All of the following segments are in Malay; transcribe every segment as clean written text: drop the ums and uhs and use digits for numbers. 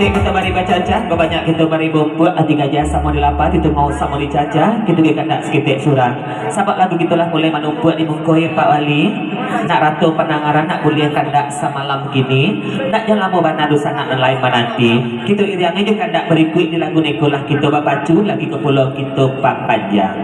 seketik kita mari baca cacah, banyak kita mari buat hati gajah sama dilapat itu mau sama dicacah, kita dia kena seketik surah. Sahabat lagu gitulah mulai manumpuat di mungkoi Pak Wali. Nak ratu penangaran nak boleh kandak semalam gini, nak jangan lama banadu sangat dan lain menanti. Kita iriangnya juga kandak berikut di lagu nekulah kita bapacu lagi ke pulau kita Pak Panjang.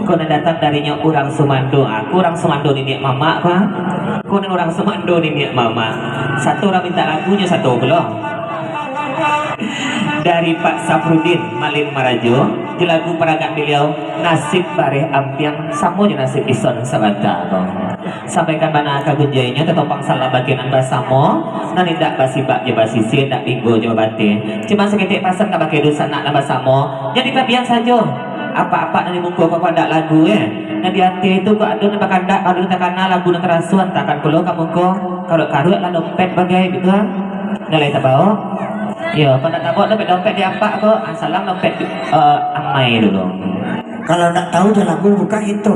Kau nak datang darinya orang Sumando, aku orang Sumando ni niat mama apa? Kau orang Sumando ni niat mama. Satu orang minta lagunya, satu belum. Dari Pak Safrudin Malin Marajo di lagu peragaan beliau nasib bareh ampiang samonya nasib ison sabata sampaikan mana kagunjainya tetopang salah bagian basamo dan tidak basibak je basisi tidak minggu je bate cuma seketik pasang tak pakai dosa nak basamo jadi pabian saja apa-apa dari muka kau pada lagu nanti hati itu kau ada nampak kandak kalau tak kenal lagu nak terasuan takkan perlu kamu kau kalau karut lah dompet bagai gitu nilai tak bawa. Ya, kalau nak tahu dompet di apa kok? Salam dompet amai dulu. Kalau nak tahu je lagu buka itu.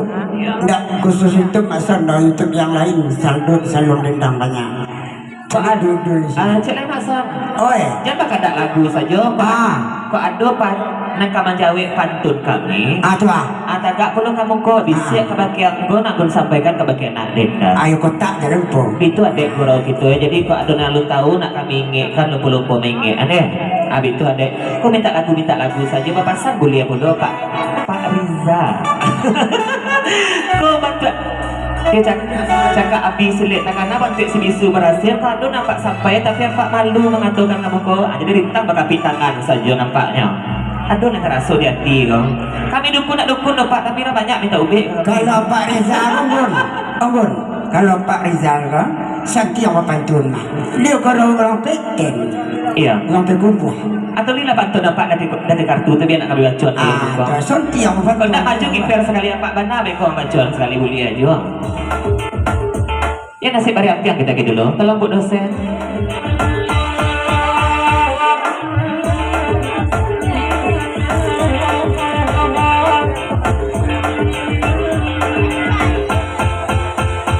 Enggak khusus itu masa ada YouTube yang lain salur dendang banyak. Kok ada cek lain masa. Oh jangan pakai ada lagu saja. Kok ada nak menjawe pantun kami. Tu tak perlu kamu kok disiap ke bagian gue nak sampaikan ke bagian adik dah. Ayo kotak jadi apa? Itu adik gurau gitu ya. Jadi kok ada lu tahu nak kami ingat kan lupa mengingat aneh. Habis itu adik, kok minta lagu saja. Bapak sang boleh bodoh Pak Riza. Kok baca dia cakap habis selit tangan apa untuk si bisu berhasil kalau nampak sampai tapi Pak malu mengaturkan kamu kok. Jadi rintang bakapi tangan saja nampaknya. Aduh nak terasa di hati kau. Kami dukun Pak tapi banyak minta ubi. Kalau Pak Rizal Anggun. Kalau Pak Rizal kan setia apa pantun mah. Dia kalau orang peken. Iya. Orang pekumpul. Atau lila pantun Pak dari kartu tapi anak kami bacot. Setia apa pantun. Kau nak maju kiper sekali Pak Bana beko bacot sekali boleh aja. Ya nasib hari yang kita dulu. Tolong Bu dosen.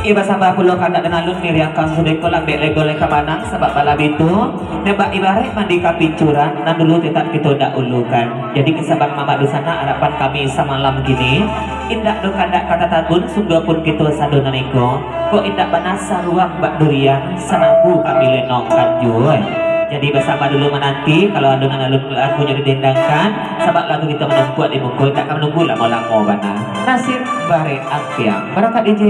Iba sabah pulau kandak dan alun miriang kang sudah kolak bek golek ke manang sebab balap itu nebak ibarat mandi kapincuran dan dulu tetap kita dak ulukan jadi kesabar mama di sana harapan kami semalam gini indak do kandak kata tagun sungguh pun kita sadona niko kok indak banasa ruang bak durian sanabu kami lenongkan jual jadi bersama dulu menanti kalau adonan alun lagunya didendangkan sebab lagu kita menunggu di buku tak akan menunggu lama-lama bana nasib bare ampiang berangkat DJ.